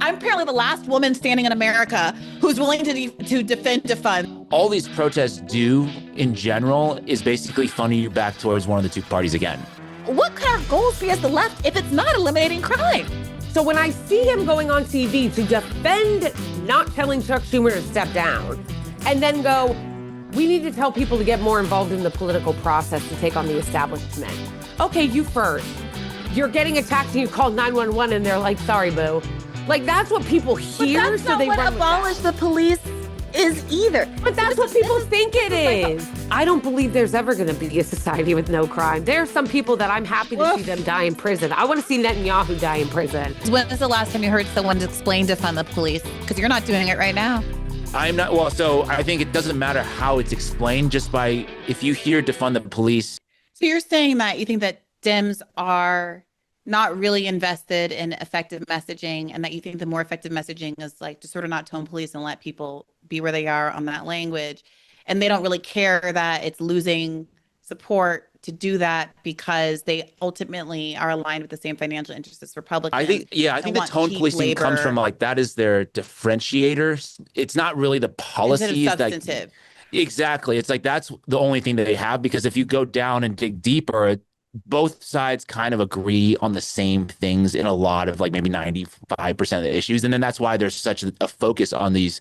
I'm apparently the last woman standing in America who's willing to defend defund. All these protests do in general is basically funding you back towards one of the two parties again. What could our goals be as the left if it's not eliminating crime? So when I see him going on TV to defend not telling Chuck Schumer to step down, and then go, we need to tell people to get more involved in the political process to take on the establishment. Okay, you first. You're getting attacked and you call 911 and they're like, sorry, boo. Like, that's what people hear, but that's so not they what run abolish the police is either. But that's what people think it is. I don't believe there's ever going to be a society with no crime. There are some people that I'm happy to see them die in prison. I want to see Netanyahu die in prison. When was the last time you heard someone explain defund the police? Because you're not doing it right now. I'm not, well, so I think it doesn't matter how it's explained, just by, if you hear defund the police. So you're saying that you think that Dems are not really invested in effective messaging, and that you think the more effective messaging is like to sort of not tone police and let people be where they are on that language. And they don't really care that it's losing support to do that because they ultimately are aligned with the same financial interests as Republicans. I think the tone policing comes from, like, that is their differentiator. It's not really the policies substantive. Exactly. It's like, that's the only thing that they have, because if you go down and dig deeper, both sides kind of agree on the same things in a lot of, like, maybe 95% of the issues. And then that's why there's such a focus on these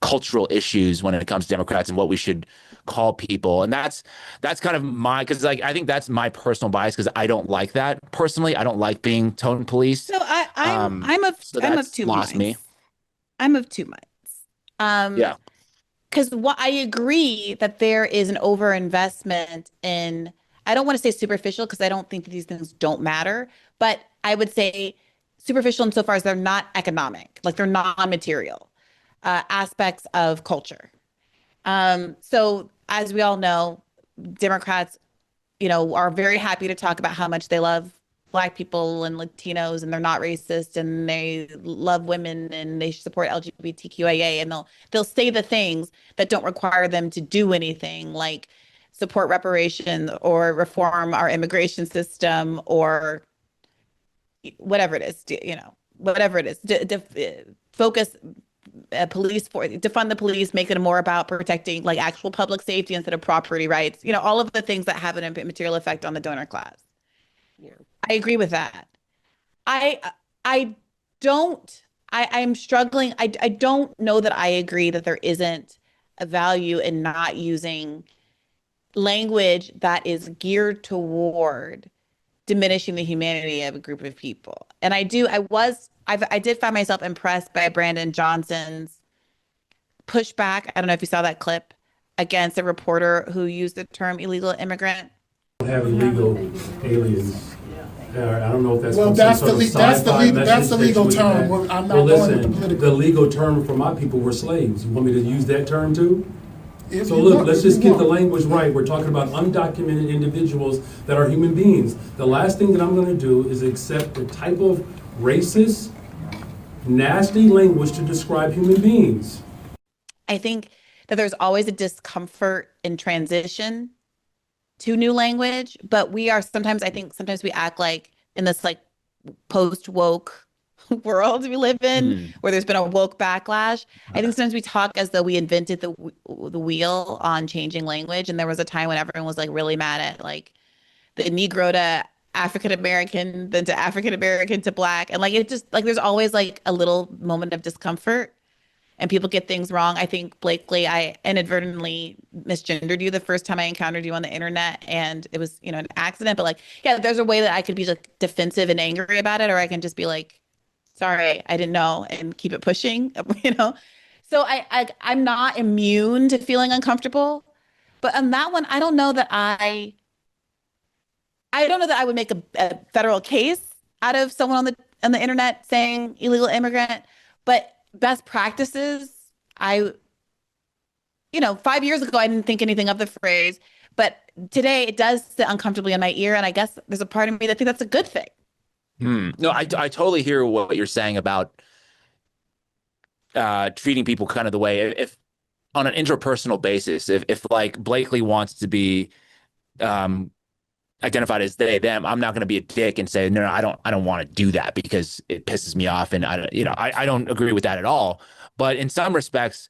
cultural issues when it comes to Democrats and what we should call people. And that's kind of because, like, I think that's my personal bias, because I don't like that personally. I don't like being tone police. So I'm of two minds. I'm of two minds. Yeah. Because I agree that there is an overinvestment in, I don't want to say superficial, because I don't think that these things don't matter, but I would say superficial insofar as they're not economic, like they're non-material aspects of culture. So as we all know, Democrats, are very happy to talk about how much they love Black people and Latinos, and they're not racist, and they love women, and they support LGBTQIA, and they'll say the things that don't require them to do anything, like support reparations or reform our immigration system or whatever it is, whatever it is, focus defund the police, make it more about protecting, like, actual public safety instead of property rights, all of the things that have a material effect on the donor class. Yeah. I agree with that. I'm struggling. I don't know that I agree that there isn't a value in not using language that is geared toward diminishing the humanity of a group of people. And I did find myself impressed by Brandon Johnson's pushback. I don't know if you saw that clip against a reporter who used the term illegal immigrant. Have illegal aliens. I don't know if that's that's the legal term. I'm not going with the political. The legal term for my people were slaves. You want me to use that term too? So look, let's just get the language right. We're talking about undocumented individuals that are human beings. The last thing that I'm going to do is accept the type of racist, nasty language to describe human beings. I think that there's always a discomfort in transition to new language, but sometimes we act like in this, like, post-woke world we live in, where there's been a woke backlash. I think sometimes we talk as though we invented the wheel on changing language, and there was a time when everyone was, like, really mad at, like, the Negro to African American, then to African American to Black, and, like, it just, like, there's always, like, a little moment of discomfort, and people get things wrong. I think, Blakeley, I inadvertently misgendered you the first time I encountered you on the internet, and it was, an accident. But, like, yeah, there's a way that I could be, like, defensive and angry about it, or I can just be like, sorry, I didn't know, and keep it pushing, So I'm not immune to feeling uncomfortable, but on that one, I don't know that I would make a federal case out of someone on the internet saying illegal immigrant, but best practices, 5 years ago, I didn't think anything of the phrase, but today it does sit uncomfortably in my ear. And I guess there's a part of me that thinks that's a good thing. No, I totally hear what you're saying about treating people kind of the way, if on an interpersonal basis, if like Blakeley wants to be identified as they, them, I'm not going to be a dick and say, no, I don't want to do that because it pisses me off. And I don't agree with that at all. But in some respects,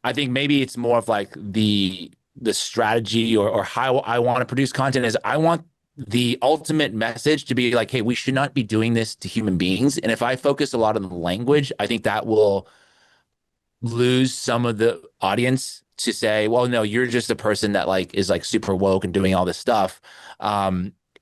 I think maybe it's more of like the strategy or how I want to produce content is I want the ultimate message to be like, hey, we should not be doing this to human beings. And if I focus a lot on the language, I think that will lose some of the audience to say, well, no, you're just a person that like is like super woke and doing all this stuff.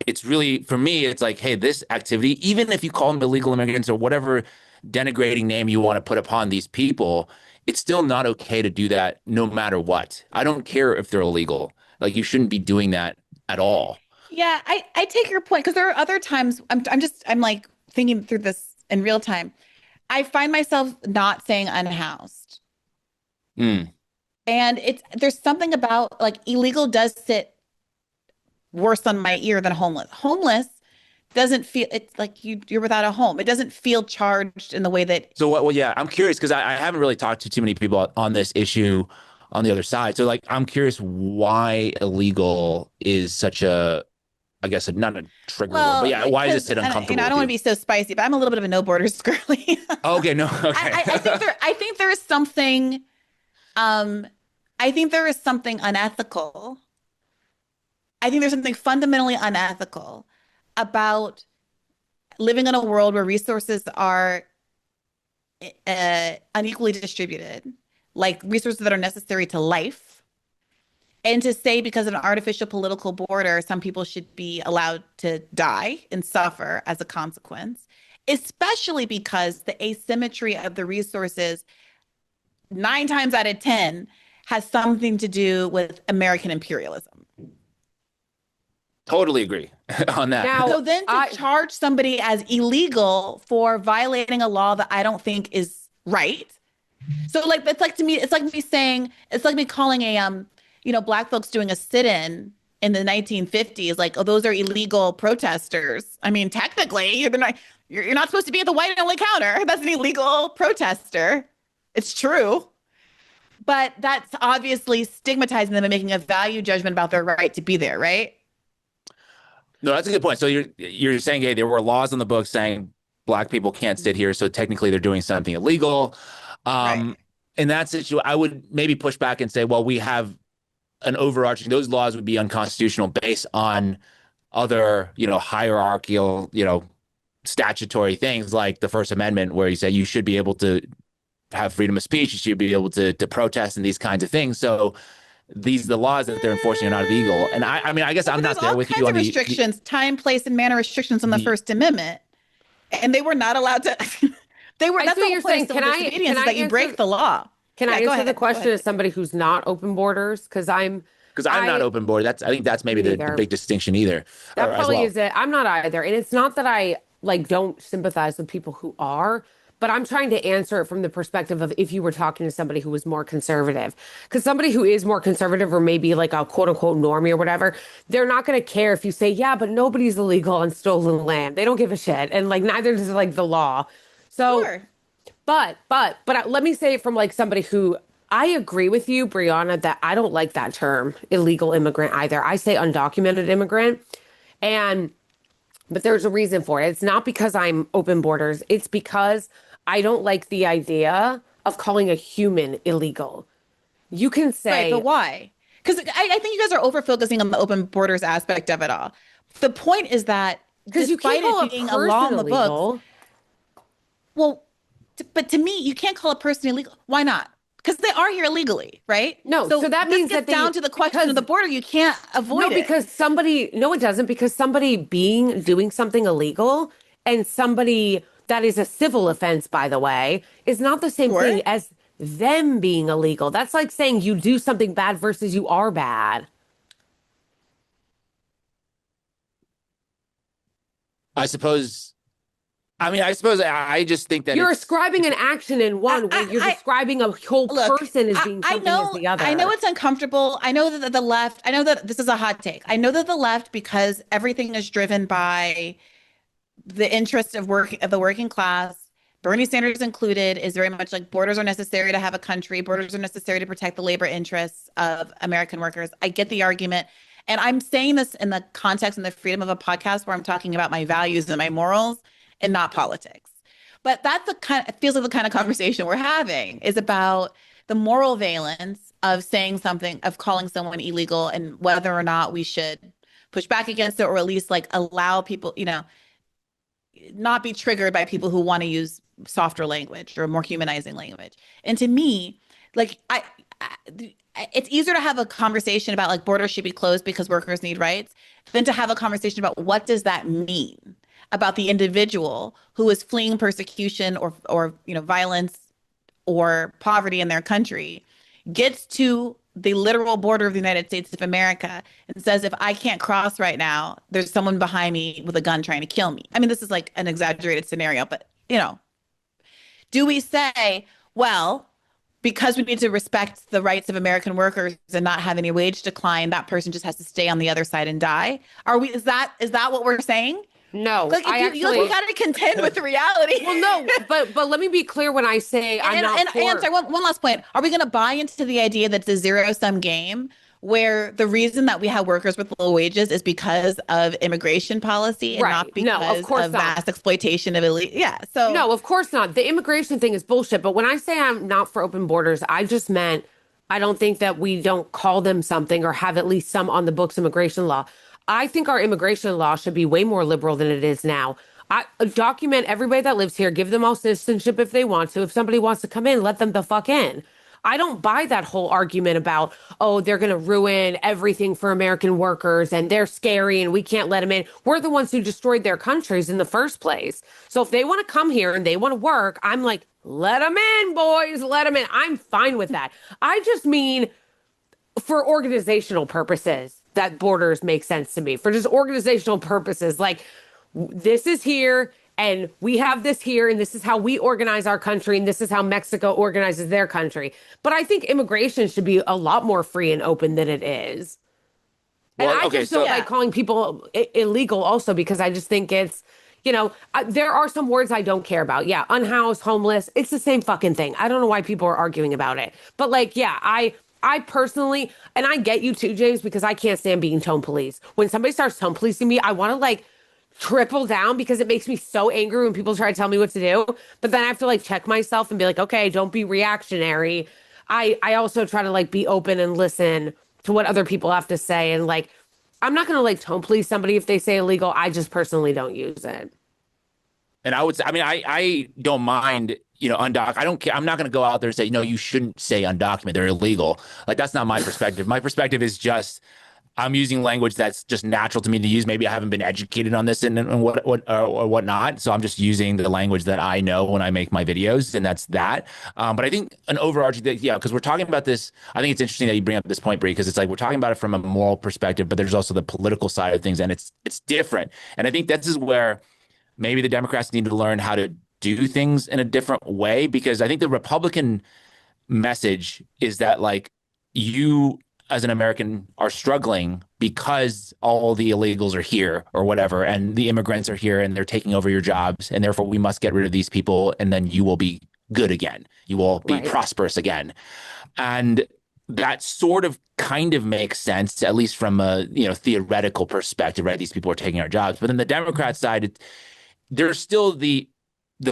It's really, for me, it's like, hey, this activity, even if you call them illegal immigrants or whatever denigrating name you want to put upon these people, it's still not okay to do that no matter what. I don't care if they're illegal. Like you shouldn't be doing that at all. Yeah, I take your point because there are other times I'm like thinking through this in real time. I find myself not saying unhoused. Mm. And there's something about like illegal does sit worse on my ear than homeless. Homeless doesn't feel it's like you're without a home. It doesn't feel charged in the way that So what? Well, yeah, I'm curious because I haven't really talked to too many people on this issue on the other side. So like, I'm curious why illegal is such a, I guess not a trigger word, but yeah, why does it sit uncomfortable? I don't want to be so spicy, but I'm a little bit of a no borders girly. Okay, no, okay. I think there is something. I think there is something unethical. I think there's something fundamentally unethical about living in a world where resources are unequally distributed, like resources that are necessary to life. And to say because of an artificial political border, some people should be allowed to die and suffer as a consequence, especially because the asymmetry of the resources, 9 times out of 10, has something to do with American imperialism. Totally agree on that. Now, so then to charge somebody as illegal for violating a law that I don't think is right. So like, it's like to me, it's like me saying, it's like me calling Black folks doing a sit-in in the 1950s, like, oh, those are illegal protesters. I mean, technically, you're not supposed to be at the white only counter. That's an illegal protester. It's true. But that's obviously stigmatizing them and making a value judgment about their right to be there, right? No, that's a good point. So you're saying, hey, there were laws on the books saying Black people can't sit here, so technically they're doing something illegal. Right. In that situation, I would maybe push back and say, well, we have an overarching, those laws would be unconstitutional based on other, hierarchical, statutory things like the First Amendment, where you say you should be able to have freedom of speech, you should be able to protest and these kinds of things. So the laws that they're enforcing are not illegal. And I mean, I guess I'm not there with you on the restrictions, time, place, and manner restrictions on the First Amendment, and they were not allowed to. They were. That's what you're saying. Can I that you break the law? Can I answer the question as somebody who's not open borders? Because I'm not open border. I think that's maybe the big distinction either. That probably is it. I'm not either, and it's not that I don't sympathize with people who are. But I'm trying to answer it from the perspective of if you were talking to somebody who was more conservative. Because somebody who is more conservative or maybe like a quote unquote normie or whatever, they're not going to care if you say, yeah, but nobody's illegal on stolen land. They don't give a shit. And like neither does like the law. So, sure. But let me say it from like somebody who I agree with you, Brianna, that I don't like that term illegal immigrant either. I say undocumented immigrant. But there's a reason for it. It's not because I'm open borders. It's because I don't like the idea of calling a human illegal. You can say... Right, but why? Because I think you guys are over-focusing on the open borders aspect of it all. The point is that despite it being a law in the books... Well, but to me, you can't call a person illegal. Why not? Because they are here illegally, right? No, so that means that down to the question of the border, you can't avoid it. No, it doesn't, because somebody doing something illegal and somebody that is a civil offense, by the way, is not the same thing as them being illegal. That's like saying you do something bad versus you are bad. I just think that you're ascribing an action in one way. You're describing a whole person as being something as the other. I know it's uncomfortable. I know that the left, I know that this is a hot take. I know that the left, because everything is driven by the interest of the working class, Bernie Sanders included, is very much like borders are necessary to have a country. Borders are necessary to protect the labor interests of American workers. I get the argument. And I'm saying this in the context and the freedom of a podcast where I'm talking about my values and my morals and not politics. But that's the kind it feels like the kind of conversation we're having is about the moral valence of saying something, of calling someone illegal and whether or not we should push back against it or at least like allow people, not be triggered by people who want to use softer language or more humanizing language. And to me, like it's easier to have a conversation about like borders should be closed because workers need rights than to have a conversation about what does that mean about the individual who is fleeing persecution or violence or poverty in their country gets to the literal border of the United States of America and says, if I can't cross right now, there's someone behind me with a gun trying to kill me. I mean, this is like an exaggerated scenario, but do we say, well, because we need to respect the rights of American workers and not have any wage decline, that person just has to stay on the other side and die? Is that what we're saying? No, like you got to contend with the reality. Well, no, but let me be clear when I say I'm not for. And sorry, one last point. Are we going to buy into the idea that it's a zero-sum game where the reason that we have workers with low wages is because of immigration policy and not because of mass exploitation of illegal? Yeah. So no, of course not. The immigration thing is bullshit. But when I say I'm not for open borders, I just meant I don't think that we don't call them something or have at least some on the books immigration law. I think our immigration law should be way more liberal than it is now. I document everybody that lives here, give them all citizenship if they want to. If somebody wants to come in, let them the fuck in. I don't buy that whole argument about, oh, they're going to ruin everything for American workers and they're scary and we can't let them in. We're the ones who destroyed their countries in the first place. So if they want to come here and they want to work, I'm like, let them in, boys, let them in. I'm fine with that. I just mean for organizational purposes, that borders make sense to me. For just organizational purposes, like this is here and we have this here and this is how we organize our country and this is how Mexico organizes their country. But I think immigration should be a lot more free and open than it is. And I just don't like calling people illegal also because I just think it's, there are some words I don't care about. Yeah, unhoused, homeless, it's the same fucking thing. I don't know why people are arguing about it. But like, yeah, I personally, and I get you too, James, because I can't stand being tone police. When somebody starts tone policing me, I want to like triple down because it makes me so angry when people try to tell me what to do. But then I have to like check myself and be like, okay, don't be reactionary. I also try to like be open and listen to what other people have to say. And like, I'm not going to like tone police somebody if they say illegal. I just personally don't use it. And I would say, I don't mind, I don't care. I'm not going to go out there and say, you shouldn't say undocumented. They're illegal. Like, that's not my perspective. My perspective is just, I'm using language that's just natural to me to use. Maybe I haven't been educated on this and what or whatnot. So I'm just using the language that I know when I make my videos, and that's that. But I think an overarching thing, because we're talking about this. I think it's interesting that you bring up this point, Bree, because it's like we're talking about it from a moral perspective, but there's also the political side of things, and it's different. And I think this is where maybe the Democrats need to learn how to do things in a different way, because I think the Republican message is that like you as an American are struggling because all the illegals are here or whatever, and the immigrants are here and they're taking over your jobs, and therefore we must get rid of these people, and then you will be good again. You will be prosperous again. And that sort of kind of makes sense, at least from a theoretical perspective, right? These people are taking our jobs. But on the Democrat side, there's still the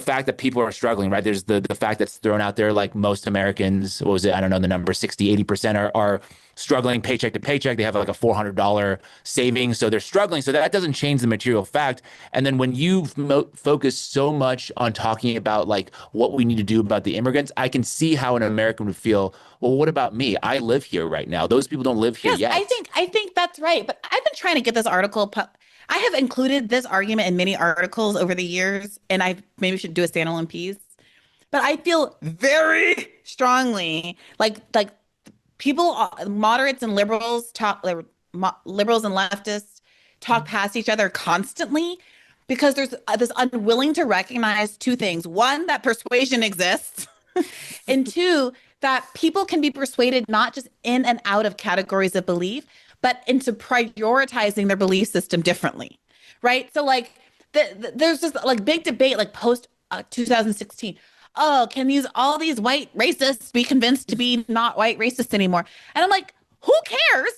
fact that people are struggling, right? There's the fact that's thrown out there, like most Americans, what was it? I don't know the number, 60, 80% are struggling paycheck to paycheck. They have like a $400 savings. So they're struggling. So that doesn't change the material fact. And then when you focus so much on talking about like what we need to do about the immigrants, I can see how an American would feel, well, what about me? I live here right now. Those people don't live here yet. I think that's right. But I've been trying to get this article I have included this argument in many articles over the years, and I maybe should do a standalone piece. But I feel very strongly like people, moderates and liberals liberals and leftists talk past each other constantly because there's this unwilling to recognize two things. One, that persuasion exists, and two, that people can be persuaded not just in and out of categories of belief, but into prioritizing their belief system differently, right? So like there's this like big debate like post 2016. Oh, can all these white racists be convinced to be not white racists anymore? And I'm like, who cares?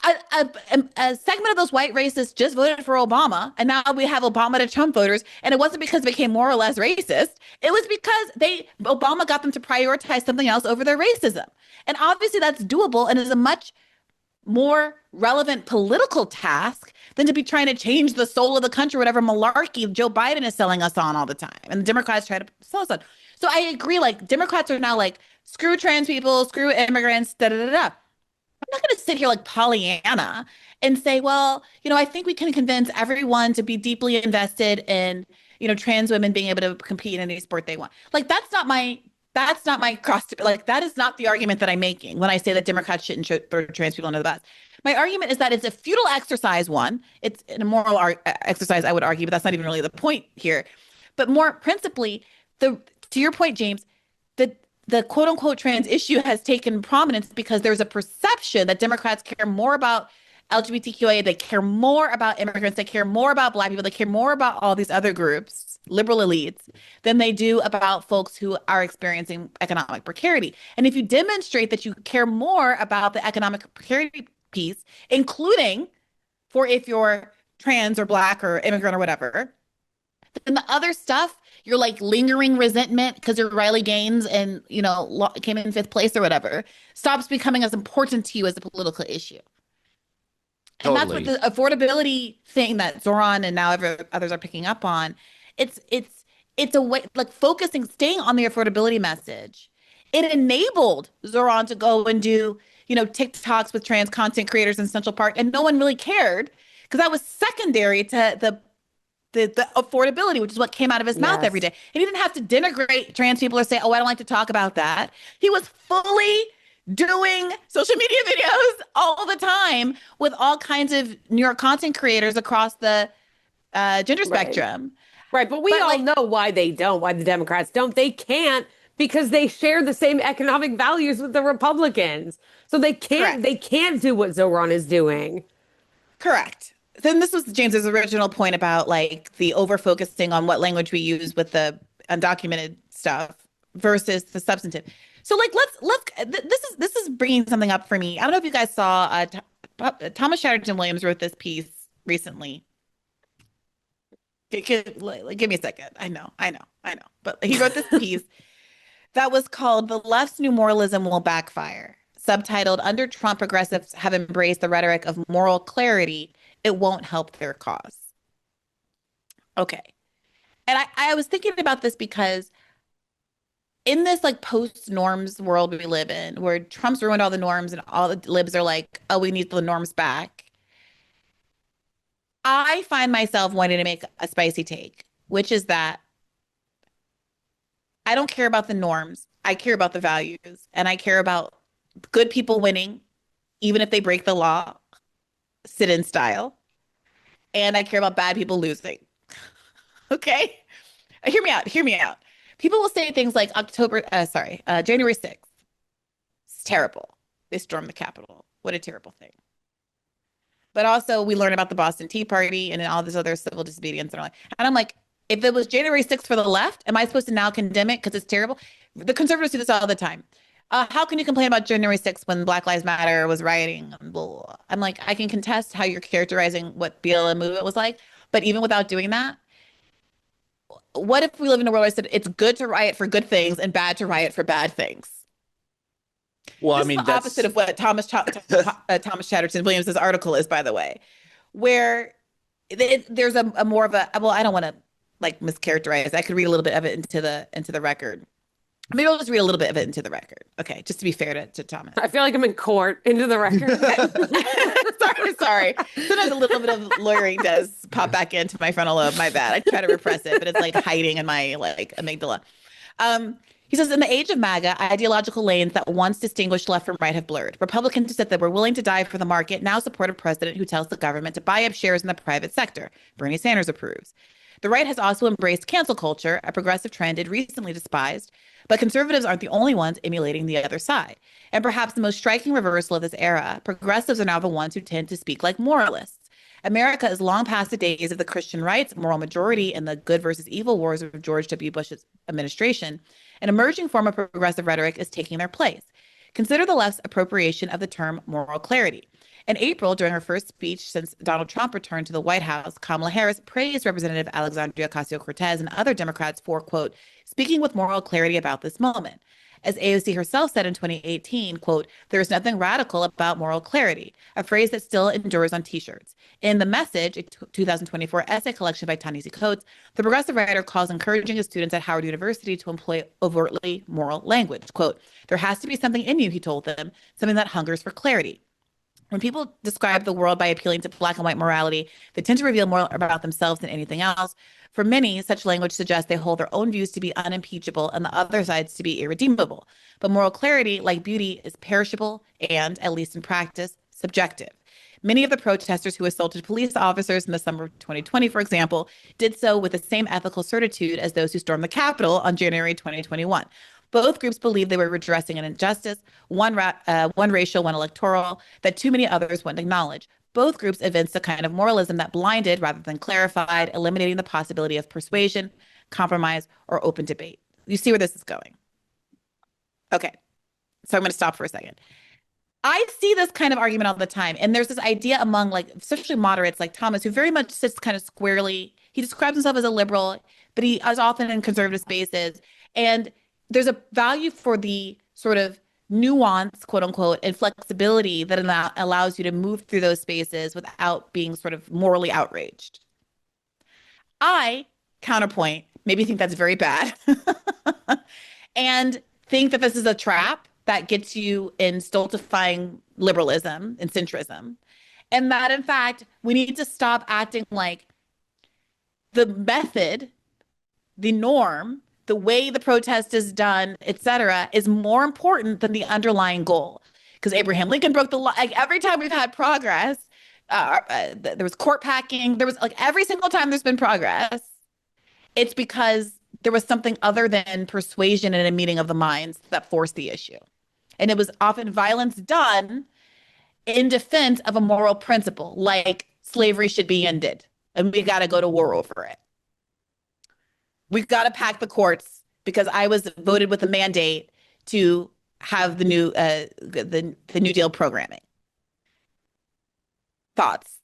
a segment of those white racists just voted for Obama, and now we have Obama to Trump voters, and it wasn't because they became more or less racist. It was because Obama got them to prioritize something else over their racism. And obviously that's doable and is a much more relevant political task than to be trying to change the soul of the country, whatever malarkey Joe Biden is selling us on all the time. And the Democrats try to sell us on. So I agree, like Democrats are now like, screw trans people, screw immigrants, da da da da. I'm not going to sit here like Pollyanna and say, well, I think we can convince everyone to be deeply invested in, trans women being able to compete in any sport they want. Like, that's not my cross. Like, that is not the argument that I'm making when I say that Democrats shouldn't throw trans people under the bus. My argument is that it's a futile exercise, one. It's an immoral exercise, I would argue, but that's not even really the point here. But more principally, to your point, James, the quote unquote trans issue has taken prominence because there's a perception that Democrats care more about LGBTQIA, they care more about immigrants, they care more about Black people, they care more about all these other groups, liberal elites, than they do about folks who are experiencing economic precarity. And if you demonstrate that you care more about the economic precarity piece, including for if you're trans or Black or immigrant or whatever, then the other stuff, you're like lingering resentment because you're Riley Gaines and, came in 5th place or whatever, stops becoming as important to you as a political issue. And Totally. That's what the affordability thing that Zoran and now others are picking up on. It's a way, like staying on the affordability message. It enabled Zoran to go and do, TikToks with trans content creators in Central Park, and no one really cared because that was secondary to the affordability, which is what came out of his mouth every day. And he didn't have to denigrate trans people or say, oh, I don't like to talk about that. He was fully doing social media videos all the time with all kinds of New York content creators across the gender spectrum. Right. But we all know why the Democrats don't. They can't because they share the same economic values with the Republicans. So they can't do what Zoran is doing. Correct. Then this was James's original point about like the over focusing on what language we use with the undocumented stuff versus the substantive. So like this is bringing something up for me. I don't know if you guys saw Thomas Chatterton Williams wrote this piece recently. Give me a second. I know. But he wrote this piece that was called "The Left's New Moralism Will Backfire," subtitled "Under Trump, Progressives Have Embraced the Rhetoric of Moral Clarity. It Won't Help Their Cause." Okay. And I was thinking about this because in this like post-norms world we live in, where Trump's ruined all the norms and all the libs are like, oh, we need the norms back, I find myself wanting to make a spicy take, which is that I don't care about the norms. I care about the values, and I care about good people winning, even if they break the law, sit-in style. And I care about bad people losing. Okay? Hear me out. People will say things like January 6th. It's terrible. They stormed the Capitol. What a terrible thing. But also we learn about the Boston Tea Party and all this other civil disobedience. And I'm like, if it was January 6th for the left, am I supposed to now condemn it because it's terrible? The conservatives do this all the time. How can you complain about January 6th when Black Lives Matter was rioting? I'm like, I can contest how you're characterizing what BLM movement was like. But even without doing that, what if we live in a world where I said it's good to riot for good things and bad to riot for bad things? Well, This is the opposite of what Thomas Chatterton Williams' article is, by the way, where there's a more of a, well, I don't want to like mischaracterize. I could read a little bit of it into the record. Maybe I'll just read a little bit of it into the record. Okay, just to be fair to Thomas. I feel like I'm in court. Into the record. Sorry. Sometimes a little bit of lawyering does pop back into my frontal lobe. My bad. I try to repress it, but it's like hiding in my like amygdala. He says, in the age of MAGA, ideological lanes that once distinguished left from right have blurred. Republicans who said they were willing to die for the market now support a president who tells the government to buy up shares in the private sector. Bernie Sanders approves. The right has also embraced cancel culture, a progressive trend it recently despised. But conservatives aren't the only ones emulating the other side. And perhaps the most striking reversal of this era, progressives are now the ones who tend to speak like moralists. America is long past the days of the Christian right's moral majority and the good versus evil wars of George W. Bush's administration. An emerging form of progressive rhetoric is taking their place. Consider the left's appropriation of the term moral clarity. In April, during her first speech since Donald Trump returned to the White House, Kamala Harris praised Representative Alexandria Ocasio-Cortez and other Democrats for, quote, speaking with moral clarity about this moment. As AOC herself said in 2018, quote, there is nothing radical about moral clarity, a phrase that still endures on t-shirts. In The Message, a 2024 essay collection by Ta-Nehisi Coates, the progressive writer calls encouraging his students at Howard University to employ overtly moral language. Quote, there has to be something in you, he told them, something that hungers for clarity. When people describe the world by appealing to black and white morality, they tend to reveal more about themselves than anything else. For many, such language suggests they hold their own views to be unimpeachable and the other sides to be irredeemable. But moral clarity, like beauty, is perishable and, at least in practice, subjective. Many of the protesters who assaulted police officers in the summer of 2020, for example, did so with the same ethical certitude as those who stormed the Capitol on January 2021. Both groups believed they were redressing an injustice, one racial, one electoral, that too many others wouldn't acknowledge. Both groups evinced a kind of moralism that blinded rather than clarified, eliminating the possibility of persuasion, compromise, or open debate. You see where this is going? Okay, so I'm going to stop for a second. I see this kind of argument all the time. And there's this idea among, like, especially moderates like Thomas, who very much sits kind of squarely. He describes himself as a liberal, but he is often in conservative spaces. And there's a value for the sort of nuance, quote unquote, and flexibility that allows you to move through those spaces without being sort of morally outraged. I, counterpoint, maybe think that's very bad and think that this is a trap that gets you in stultifying liberalism and centrism. And that, in fact, we need to stop acting like the method, the norm, the way the protest is done, et cetera, is more important than the underlying goal. Because Abraham Lincoln broke the law. Like, every time we've had progress, there was court packing. There was, like, every single time there's been progress, it's because there was something other than persuasion in a meeting of the minds that forced the issue. And it was often violence done in defense of a moral principle, like slavery should be ended, and we got to go to war over it. We've got to pack the courts because I was voted with a mandate to have the New Deal programming. Thoughts?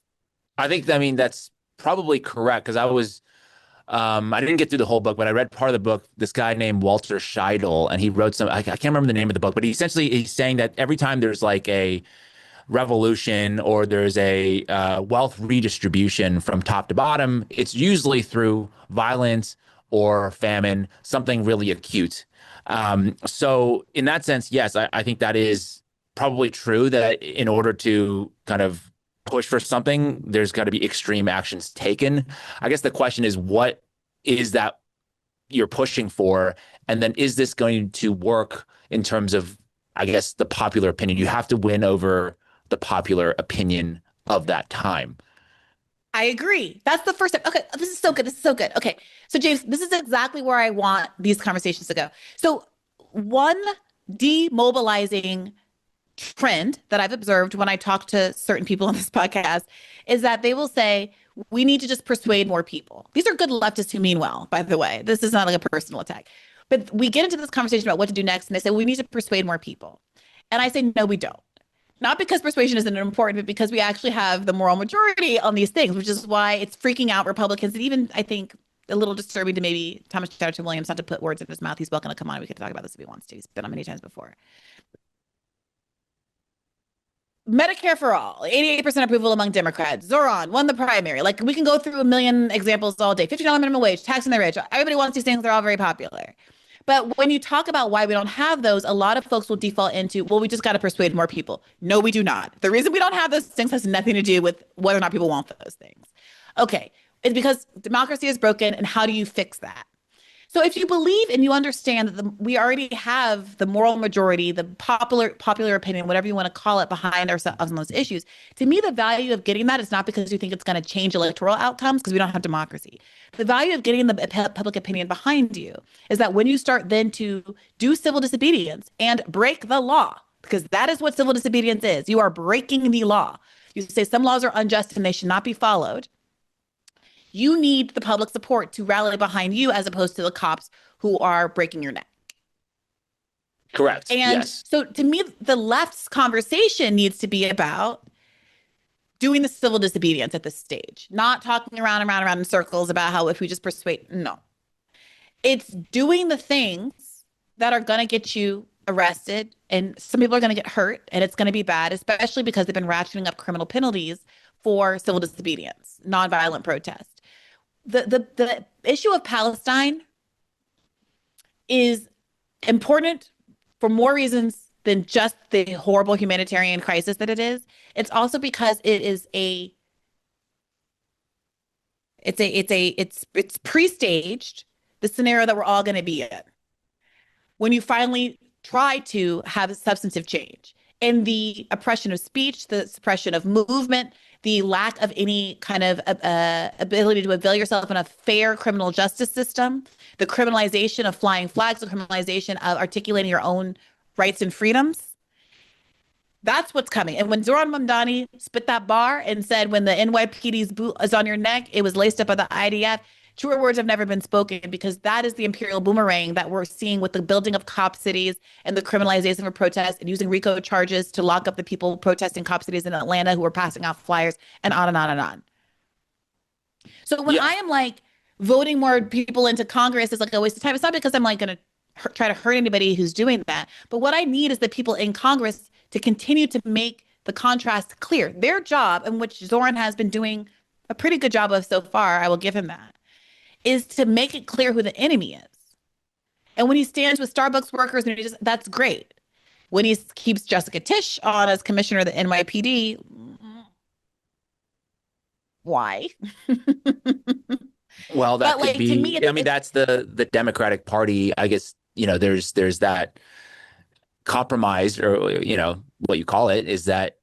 I mean, that's probably correct because I didn't get through the whole book, but I read part of the book. This guy named Walter Scheidel, and he wrote I can't remember the name of the book, but he's saying that every time there's like a revolution or there's a wealth redistribution from top to bottom, it's usually through violence or famine, something really acute. So in that sense, yes, I think that is probably true that in order to kind of push for something, there's got to be extreme actions taken. I guess the question is, what is that you're pushing for? And then is this going to work in terms of, I guess, the popular opinion? You have to win over the popular opinion of that time. I agree. That's the first step. Okay, this is so good. This is so good. Okay, so James, this is exactly where I want these conversations to go. So one demobilizing trend that I've observed when I talk to certain people on this podcast is that they will say, we need to just persuade more people. These are good leftists who mean well, by the way. This is not like a personal attack. But we get into this conversation about what to do next, and they say, we need to persuade more people. And I say, no, we don't. Not because persuasion isn't important, but because we actually have the moral majority on these things, which is why it's freaking out Republicans. And even, I think, a little disturbing to maybe Thomas Chatterton Williams, not to put words in his mouth. He's welcome to come on. We can talk about this if he wants to. He's been on many times before. Medicare for all, 88% approval among Democrats. Zoran won the primary. Like, we can go through a million examples all day. $50 minimum wage, taxing the rich. Everybody wants these things. They're all very popular. But when you talk about why we don't have those, a lot of folks will default into, well, we just got to persuade more people. No, we do not. The reason we don't have those things has nothing to do with whether or not people want those things. Okay, it's because democracy is broken, and how do you fix that? So if you believe and you understand that we already have the moral majority, the popular opinion, whatever you want to call it, behind ourselves on those issues, to me, the value of getting that is not because you think it's going to change electoral outcomes, because we don't have democracy. The value of getting the public opinion behind you is that when you start then to do civil disobedience and break the law, because that is what civil disobedience is, you are breaking the law. You say some laws are unjust and they should not be followed. You need the public support to rally behind you as opposed to the cops who are breaking your neck. Correct. And Yes. so to me, the left's conversation needs to be about doing the civil disobedience at this stage, not talking around and around and around in circles about how if we just persuade, no. It's doing the things that are going to get you arrested, and some people are going to get hurt, and it's going to be bad, especially because they've been ratcheting up criminal penalties for civil disobedience, nonviolent protest. The issue of Palestine is important for more reasons than just the horrible humanitarian crisis that it is. It's also because it's pre-staged the scenario that we're all going to be in when you finally try to have substantive change. And the oppression of speech, the suppression of movement, the lack of any kind of ability to avail yourself in a fair criminal justice system, the criminalization of flying flags, the criminalization of articulating your own rights and freedoms. That's what's coming. And when Zoran Mamdani spit that bar and said, when the NYPD's boot is on your neck, it was laced up by the IDF, truer words have never been spoken, because that is the imperial boomerang that we're seeing with the building of cop cities and the criminalization of protests and using RICO charges to lock up the people protesting cop cities in Atlanta who were passing out flyers, and on and on and on. So when I am like voting more people into Congress is like a waste of time, it's not because I'm like going to try to hurt anybody who's doing that. But what I need is the people in Congress to continue to make the contrast clear. Their job, and which Zoran has been doing a pretty good job of so far, I will give him that, is to make it clear who the enemy is. And when he stands with Starbucks workers, and that's great. When he keeps Jessica Tisch on as commissioner of the NYPD, why? Well, that but could be. To me, I mean, that's the Democratic Party. I guess there's that compromise, or what you call it, is that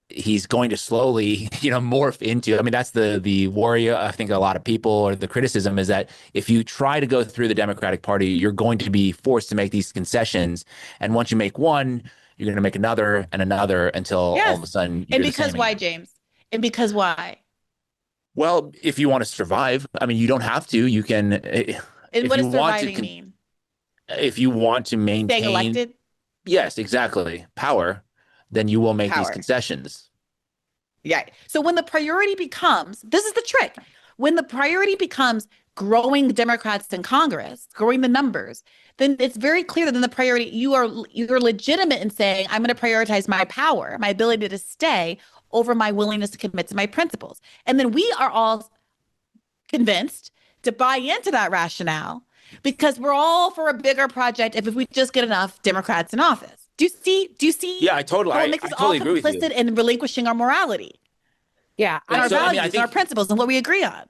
he's going to slowly morph into. I mean, that's the worry. I think a lot of people, or the criticism, is that if you try to go through the Democratic Party, you're going to be forced to make these concessions, and once you make one, you're going to make another and another until all of a sudden. And because why, James? And because why? Well, if you want to survive, I mean, you don't have to. You can. And what does surviving mean? If you want to maintain, staying elected. Yes, exactly. Power, then you will make these concessions. Yeah. So when the priority becomes, this is the trick, when the priority becomes growing Democrats in Congress, growing the numbers, then it's very clear that then the priority, you're legitimate in saying, I'm going to prioritize my power, my ability to stay over my willingness to commit to my principles. And then we are all convinced to buy into that rationale, because we're all for a bigger project if we just get enough Democrats in office. Do you see? Yeah, I totally agree with you. Complicit in relinquishing our morality. Yeah. And our values, and our principles, and what we agree on.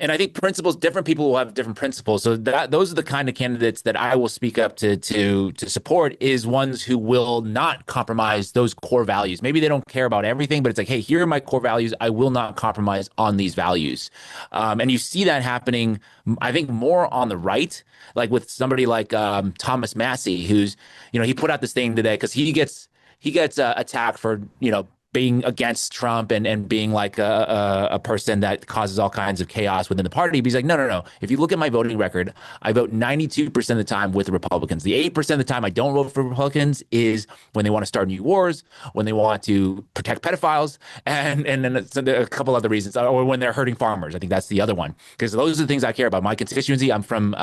And I think principles, different people will have different principles. So those are the kind of candidates that I will speak up to support, is ones who will not compromise those core values. Maybe they don't care about everything, but it's like, hey, here are my core values. I will not compromise on these values. And you see that happening, I think, more on the right, like with somebody like Thomas Massie, who's, he put out this thing today because he gets attacked for, being against Trump and being like a person that causes all kinds of chaos within the party. But he's like, no. If you look at my voting record, I vote 92% of the time with the Republicans. The 8% of the time I don't vote for Republicans is when they want to start new wars, when they want to protect pedophiles, and then a couple other reasons, or when they're hurting farmers. I think that's the other one, because those are the things I care about. My constituency, I'm from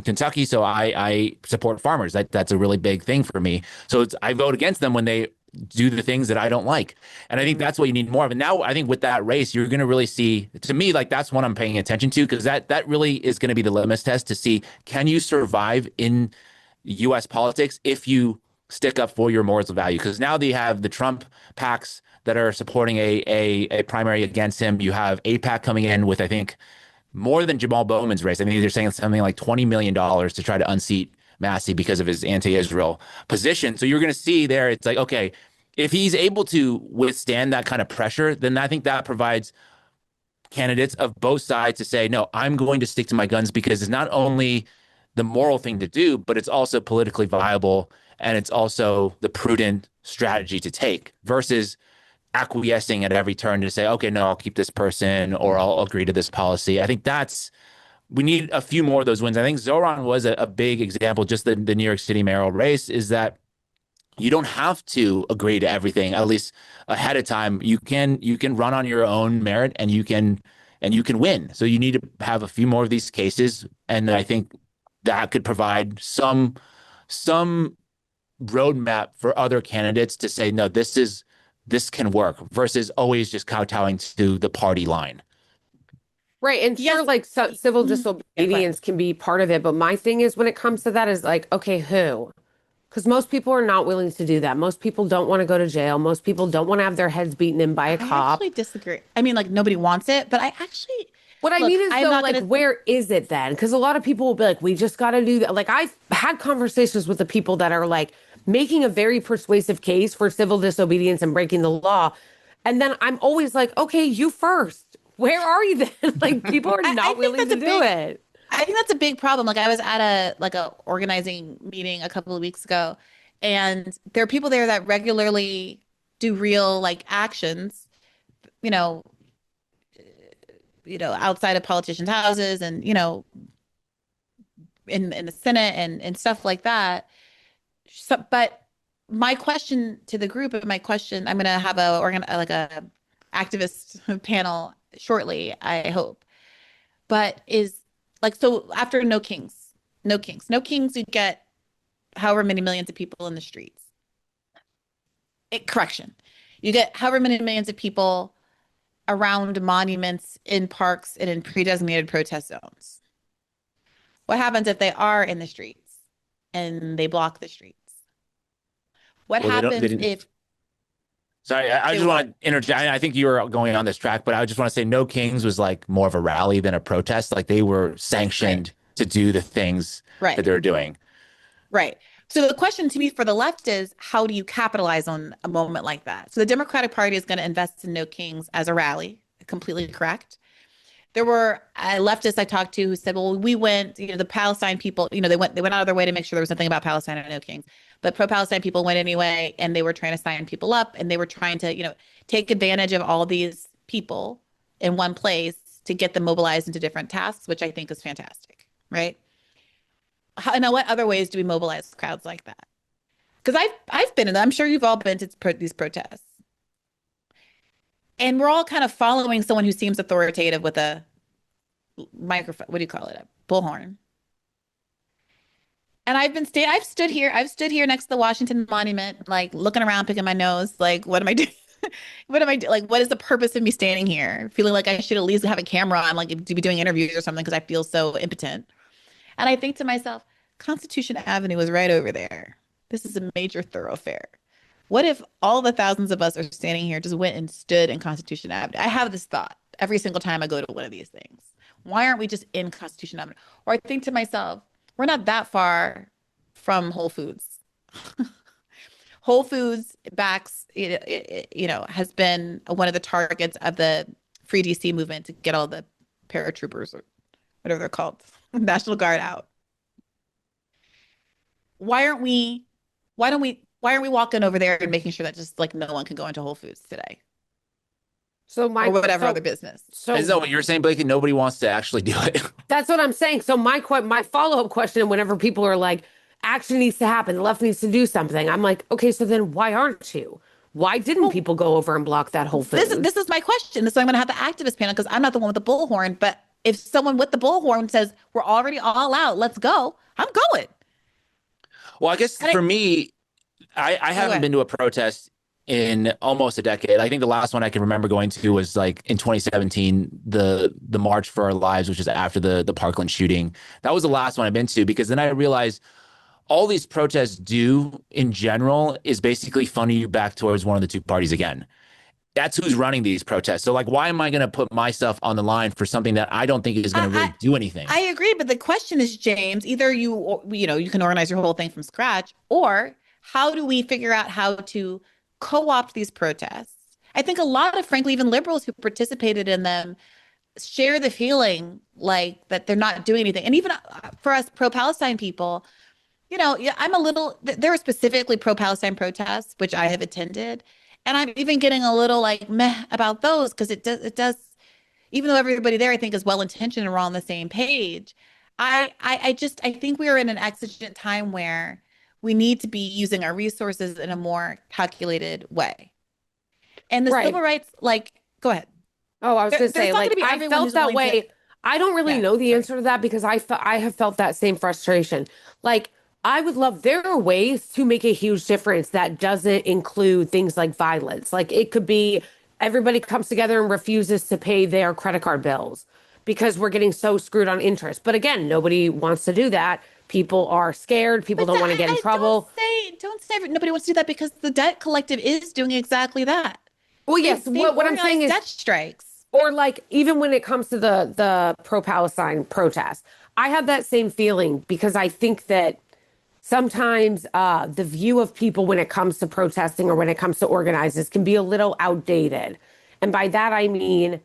Kentucky, so I support farmers. That's a really big thing for me. So I vote against them when they do the things that I don't like. And I think that's what you need more of. And now I think with that race, you're going to really see, to me, like that's what I'm paying attention to, because that really is going to be the litmus test to see, can you survive in U.S. politics if you stick up for your morals and value? Because now they have the Trump PACs that are supporting a primary against him. You have AIPAC coming in with, I think, more than Jamal Bowman's race. I mean, they're saying something like $20 million to try to unseat Massie because of his anti-Israel position. So you're going to see there, it's like, okay, if he's able to withstand that kind of pressure, then I think that provides candidates of both sides to say, no, I'm going to stick to my guns, because it's not only the moral thing to do, but it's also politically viable, and it's also the prudent strategy to take, versus acquiescing at every turn to say, okay, no, I'll keep this person, or I'll agree to this policy. I think we need a few more of those wins. I think Zoran was a big example. Just the New York City mayoral race is that you don't have to agree to everything, at least ahead of time. You can run on your own merit, and you can win. So you need to have a few more of these cases, and I think that could provide some roadmap for other candidates to say, no, this can work, versus always just kowtowing to the party line. Right. And sure, like civil disobedience can be part of it. But my thing is, when it comes to that, is like, okay, who? Because most people are not willing to do that. Most people don't want to go to jail. Most people don't want to have their heads beaten in by a cop. I actually disagree. I mean, like, nobody wants it, but I actually. What I mean is, though, like, where is it then? Because a lot of people will be like, we just got to do that. Like, I've had conversations with the people that are like making a very persuasive case for civil disobedience and breaking the law. And then I'm always like, okay, you first. Where are you then? Like, people are not willing to do it. I think that's a big problem. Like, I was at a organizing meeting a couple of weeks ago, and there are people there that regularly do real like actions, you know, outside of politicians' houses, and in the Senate and stuff like that. So, but my question to the group, and my question, I'm going to have a activist panel shortly, I hope. But is like, so after no kings, you get however many millions of people in the streets. Correction. You get however many millions of people around monuments, in parks, and in pre-designated protest zones. What happens if they are in the streets and they block the streets? What happens if... Sorry, I just want to interject. I think you were going on this track, but I just want to say No Kings was like more of a rally than a protest. Like, they were sanctioned to do the things that they're doing. Right. So the question to me for the left is, how do you capitalize on a moment like that? So the Democratic Party is going to invest in No Kings as a rally. Completely correct. There were leftists I talked to who said, well, we went, the Palestine people, they went out of their way to make sure there was something about Palestine and No Kings. But pro-Palestine people went anyway, and they were trying to sign people up, and they were trying to, take advantage of all these people in one place to get them mobilized into different tasks, which I think is fantastic, right? Now, what other ways do we mobilize crowds like that? Because I've been in them. I'm sure you've all been to these protests. And we're all kind of following someone who seems authoritative with a microphone. What do you call it? A bullhorn. And I've stood here next to the Washington Monument, like looking around, picking my nose, like, what am I doing? What am I doing? Like, what is the purpose of me standing here? Feeling like I should at least have a camera on, like, to be doing interviews or something, because I feel so impotent. And I think to myself, Constitution Avenue is right over there. This is a major thoroughfare. What if all the thousands of us are standing here just went and stood in Constitution Avenue? I have this thought every single time I go to one of these things. Why aren't we just in Constitution Avenue? Or I think to myself, we're not that far from Whole Foods. Whole Foods has been one of the targets of the Free DC movement to get all the paratroopers, or whatever they're called, National Guard, out. Why aren't we walking over there and making sure that just like no one can go into Whole Foods today? Or whatever other business. So is that what you're saying, Blakely? Nobody wants to actually do it. That's what I'm saying. So my follow-up question, whenever people are like, action needs to happen, the left needs to do something, I'm like, okay, so then why aren't you? Why didn't people go over and block that Whole Foods? This is my question. So I'm going to have the activist panel, because I'm not the one with the bullhorn. But if someone with the bullhorn says, we're already all out, let's go, I'm going. Well, I guess for me, I haven't been to a protest in almost a decade. I think the last one I can remember going to was like in 2017, the March for Our Lives, which is after the Parkland shooting. That was the last one I've been to, because then I realized all these protests do in general is basically funnel you back towards one of the two parties again. That's who's running these protests. So like, why am I going to put myself on the line for something that I don't think is going to really do anything? I agree. But the question is, James, either you can organize your whole thing from scratch, or how do we figure out how to co-opt these protests? I think a lot of, frankly, even liberals who participated in them share the feeling like that they're not doing anything. And even for us pro-Palestine people, there are specifically pro-Palestine protests, which I have attended. And I'm even getting a little like meh about those, because it does, even though everybody there I think is well-intentioned and we're all on the same page. I think we are in an exigent time where we need to be using our resources in a more calculated way. And the Right. civil rights, like, go ahead. Oh, I was going to say, There's not like, gonna be I everyone felt who's that going way. to- I don't really Yeah, know the sorry. answer to that because I have felt that same frustration. Like, I would love, there are ways to make a huge difference that doesn't include things like violence. Like, it could be everybody comes together and refuses to pay their credit card bills because we're getting so screwed on interest. But again, nobody wants to do that. People are scared. People don't want to get in trouble. Don't say nobody wants to do that, because the debt collective is doing exactly that. Well, yes, what I'm saying is debt strikes. or like even when it comes to the pro-Palestine protests, I have that same feeling because I think that sometimes the view of people when it comes to protesting or when it comes to organizers can be a little outdated. And by that, I mean,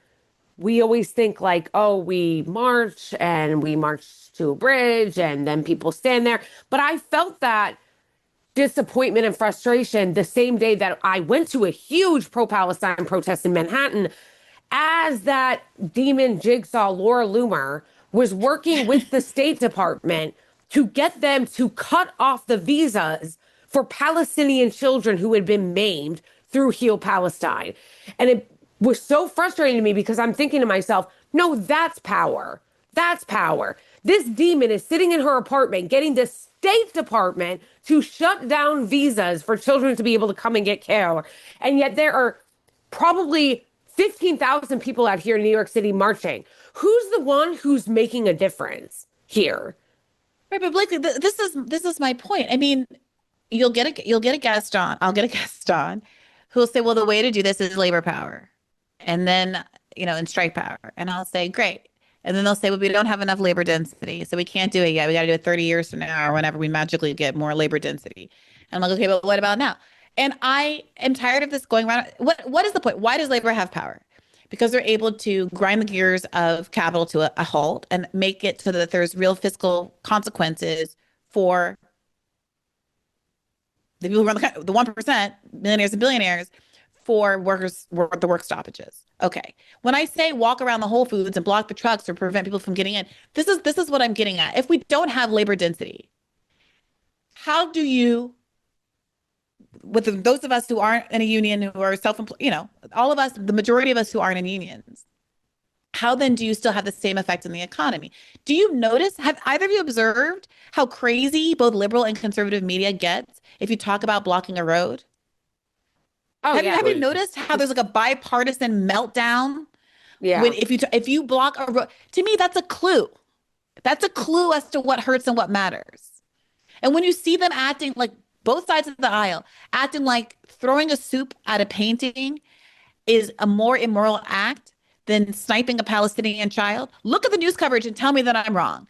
we always think like, oh, we march to a bridge and then people stand there. But I felt that disappointment and frustration the same day that I went to a huge pro-Palestine protest in Manhattan, as that demon jigsaw Laura Loomer was working with the State Department to get them to cut off the visas for Palestinian children who had been maimed through Heal Palestine. And it was so frustrating to me because I'm thinking to myself, no, that's power. That's power. This demon is sitting in her apartment getting the State Department to shut down visas for children to be able to come and get care. And yet there are probably 15,000 people out here in New York City marching. Who's the one who's making a difference here? Right, but Blakely, this is my point. I mean, you'll get a guest on. I'll get a guest on who'll say, well, the way to do this is labor power, and then and strike power. And I'll say, great. And then they'll say, well, we don't have enough labor density, so we can't do it yet. We got to do it 30 years from now or whenever we magically get more labor density. And I'm like, okay, but what about now? And I am tired of this going around. What is the point? Why does labor have power? Because they're able to grind the gears of capital to a halt and make it so that there's real fiscal consequences for the people who run the 1%, millionaires and billionaires, for workers, the work stoppages. Okay. When I say walk around the Whole Foods and block the trucks or prevent people from getting in, this is what I'm getting at. If we don't have labor density, how do you, with those of us who aren't in a union, who are self-employed, all of us, the majority of us who aren't in unions, how then do you still have the same effect in the economy? Do you notice, have either of you observed how crazy both liberal and conservative media gets if you talk about blocking a road? Oh, Have you noticed how there's like a bipartisan meltdown? Yeah. When if you block a road, to me, that's a clue. That's a clue as to what hurts and what matters. And when you see them acting like both sides of the aisle, acting like throwing a soup at a painting is a more immoral act than sniping a Palestinian child, look at the news coverage and tell me that I'm wrong.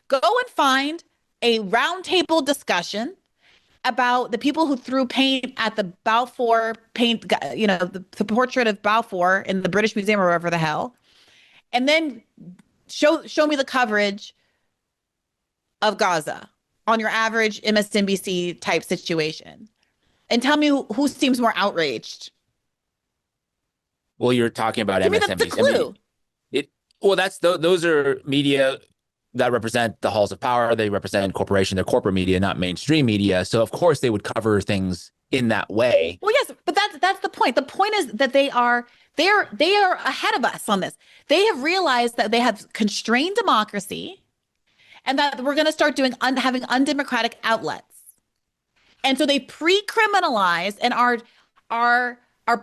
Go and find a roundtable discussion about the people who threw paint at the Balfour the portrait of Balfour in the British Museum or wherever the hell, and then show me the coverage of Gaza on your average MSNBC type situation, and tell me who seems more outraged. Well, you're talking about To me, MSNBC. that's a clue. Those are media that represent the halls of power. They represent corporation, they're corporate media, not mainstream media. So of course they would cover things in that way. Well, yes, but that's the point. The point is that they are ahead of us on this. They have realized that they have constrained democracy, and that we're going to start having undemocratic outlets. And so they pre-criminalize and are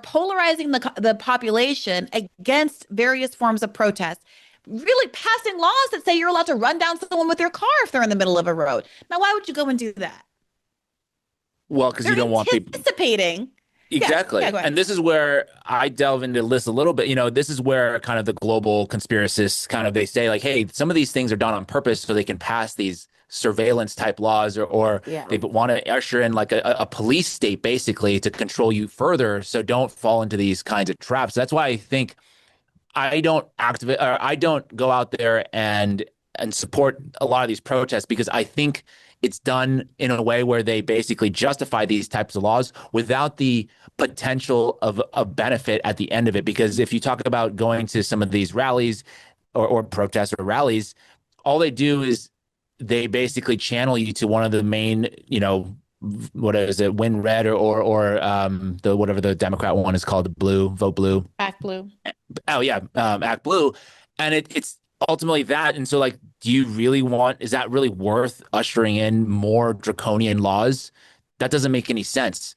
polarizing the population against various forms of protest, really passing laws that say you're allowed to run down someone with your car if they're in the middle of a road. Now, why would you go and do that? Well, because you don't want people anticipating. Exactly. Yeah, and this is where I delve into this a little bit. This is where kind of the global conspiracists they say like, hey, some of these things are done on purpose so they can pass these surveillance type laws or they want to usher in like a police state basically to control you further. So don't fall into these kinds of traps. That's why I think I don't go out there and support a lot of these protests, because I think it's done in a way where they basically justify these types of laws without the potential of a benefit at the end of it. Because if you talk about going to some of these rallies or protests or rallies, all they do is they basically channel you to one of the main, what is it, win red or the whatever the Democrat one is called, the blue, vote blue. Act blue. Oh yeah, act blue. And it's ultimately that. And so like, is that really worth ushering in more draconian laws? That doesn't make any sense.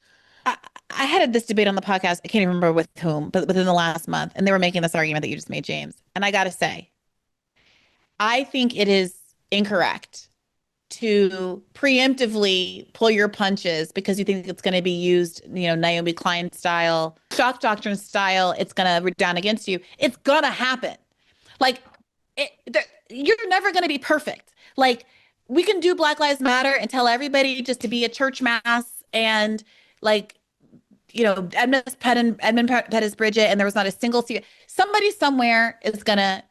I had this debate on the podcast. I can't even remember with whom, but within the last month, and they were making this argument that you just made, James. And I got to say, I think it is incorrect to preemptively pull your punches because you think it's going to be used, Naomi Klein style, shock doctrine style. It's going to redound against you. It's going to happen. Like, you're never going to be perfect. Like, we can do Black Lives Matter and tell everybody just to be a church mass and like, Edmund Pettis Bridget, and there was not a single somebody somewhere is going to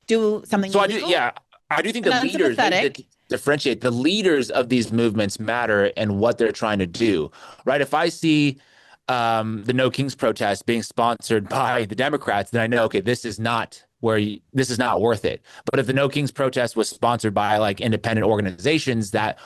do something so illegal. I do think the leaders differentiate. The leaders of these movements matter and what they're trying to do, right? If I see the No Kings protest being sponsored by the Democrats, then I know, okay, this is not worth it. But if the No Kings protest was sponsored by like independent organizations that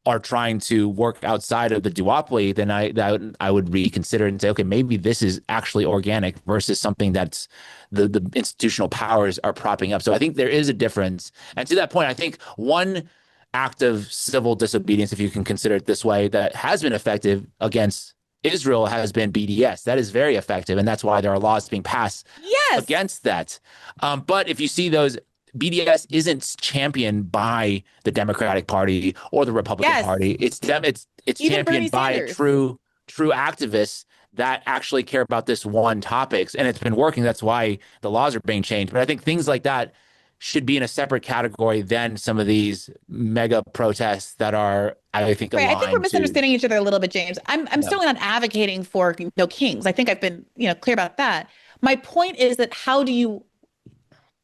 are trying to work outside of the duopoly, then I would reconsider and say, okay, maybe this is actually organic versus something that's the institutional powers are propping up. So I think there is a difference. And to that point, I think one act of civil disobedience, if you can consider it this way, that has been effective against Israel has been BDS. That is very effective. And that's why there are laws being passed against that. But if you see those, BDS isn't championed by the Democratic Party or the Republican Party. It's championed by true activists that actually care about this one topics, and it's been working. That's why the laws are being changed. But I think things like that should be in a separate category than some of these mega protests that are, I think, aligned. I think we're misunderstanding each other a little bit, James. I'm certainly not advocating for No Kings. I think I've been clear about that. My point is that how do you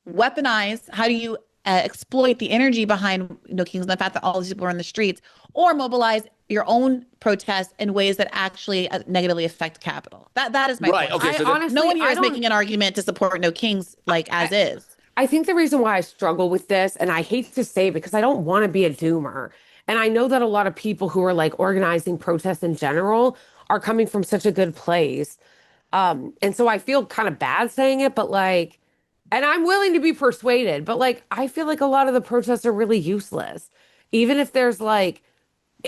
weaponize, how do you exploit the energy behind No Kings and the fact that all these people are in the streets, or mobilize your own protests in ways that actually negatively affect capital? That is my point. Okay, so honestly, no one here is making an argument to support No Kings as is. I think the reason why I struggle with this, and I hate to say it because I don't want to be a doomer, and I know that a lot of people who are like organizing protests in general are coming from such a good place. And so I feel kind of bad saying it, but like, and I'm willing to be persuaded, but like, I feel like a lot of the protests are really useless. Even if there's like,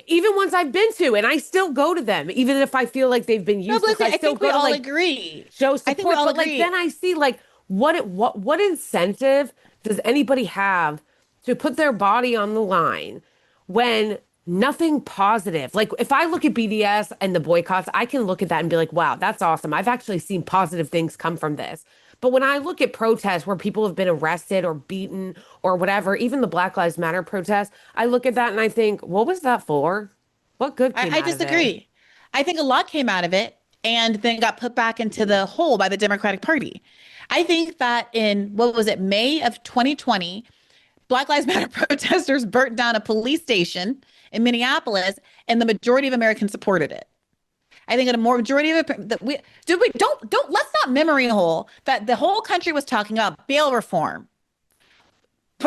even ones I've been to, and I still go to them, even if I feel like they've been useless. I think we all agree. Show support, but like, then I see like, what incentive does anybody have to put their body on the line when nothing positive? Like, if I look at BDS and the boycotts, I can look at that and be like, wow, that's awesome. I've actually seen positive things come from this. But when I look at protests where people have been arrested or beaten or whatever, even the Black Lives Matter protests, I look at that and I think, what was that for? What good came out of it? I disagree. I think a lot came out of it and then got put back into the hole by the Democratic Party. I think that in, May of 2020, Black Lives Matter protesters burnt down a police station in Minneapolis, and the majority of Americans supported it. I think a majority of it, let's not memory hole that the whole country was talking about bail reform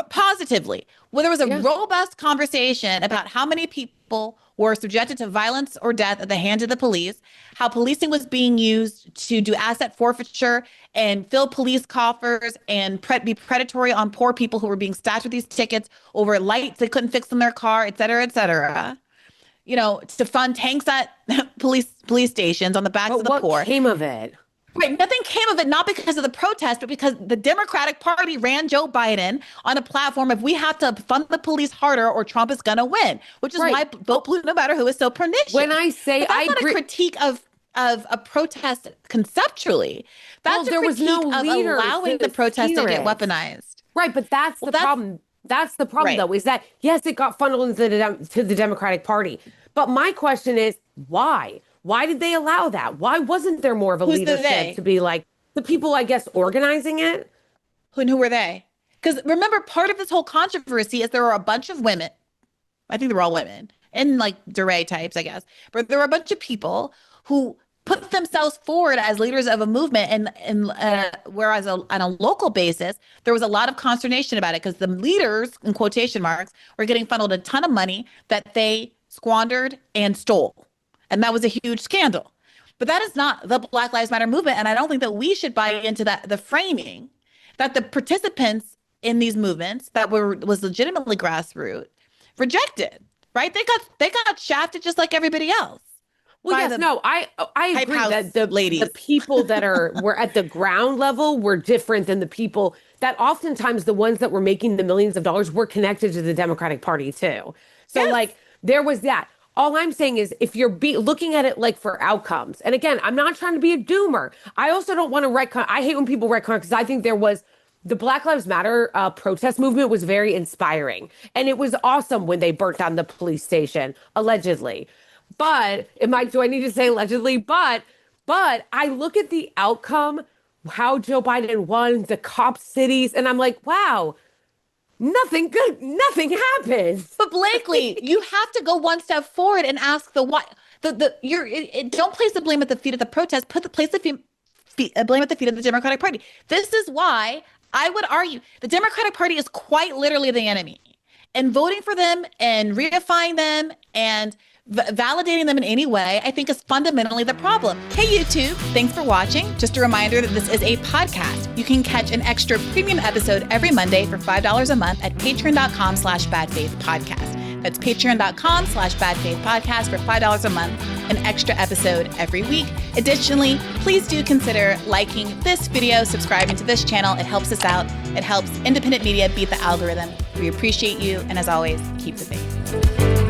positively. Well, there was a robust conversation about how many people were subjected to violence or death at the hands of the police, how policing was being used to do asset forfeiture and fill police coffers and be predatory on poor people who were being stacked with these tickets over lights they couldn't fix in their car, et cetera, et cetera. To fund tanks at police stations on the backs of the poor. What came of it? Right. Nothing came of it, not because of the protest, but because the Democratic Party ran Joe Biden on a platform of we have to fund the police harder or Trump is going to win, which is why vote blue no matter who is so pernicious. When I say I agree. That's not a critique of a protest conceptually. That's a critique of allowing the protest to get weaponized. Right, but that's the problem. That's the problem, though, is that, yes, it got funneled into the Democratic Party. But my question is, why? Why did they allow that? Why wasn't there more of a leadership to be like the people, I guess, organizing it? Who were they? Because remember, part of this whole controversy is there were a bunch of women. I think they were all women and like Duray types, I guess. But there were a bunch of people who put themselves forward as leaders of a movement. And whereas on a local basis, there was a lot of consternation about it because the leaders, in quotation marks, were getting funneled a ton of money that they squandered, and stole. And that was a huge scandal. But that is not the Black Lives Matter movement. And I don't think that we should buy into that, the framing that the participants in these movements that was legitimately grassroots rejected, right? They got shafted just like everybody else. Well, yes, no, I agree that the people that were at the ground level were different than the people that oftentimes the ones that were making the millions of dollars were connected to the Democratic Party too. So like there was that. All I'm saying is if you're looking at it like for outcomes, and again, I'm not trying to be a doomer. I also don't want to retcon. I hate when people retcon because I think the Black Lives Matter protest movement was very inspiring. And it was awesome when they burnt down the police station, allegedly. But do I need to say allegedly? But I look at the outcome, how Joe Biden won, the cop cities, and I'm like, wow, nothing good, nothing happened. But Blakeley, you have to go one step forward and ask the why. Don't place the blame at the feet of the protest. Place the blame at the feet of the Democratic Party. This is why I would argue the Democratic Party is quite literally the enemy. And voting for them and reifying them and validating them in any way, I think is fundamentally the problem. Hey, YouTube, thanks for watching. Just a reminder that this is a podcast. You can catch an extra premium episode every Monday for $5 a month at patreon.com/badfaithpodcast. That's patreon.com/badfaithpodcast for $5 a month, an extra episode every week. Additionally, please do consider liking this video, subscribing to this channel. It helps us out. It helps independent media beat the algorithm. We appreciate you. And as always, keep the faith.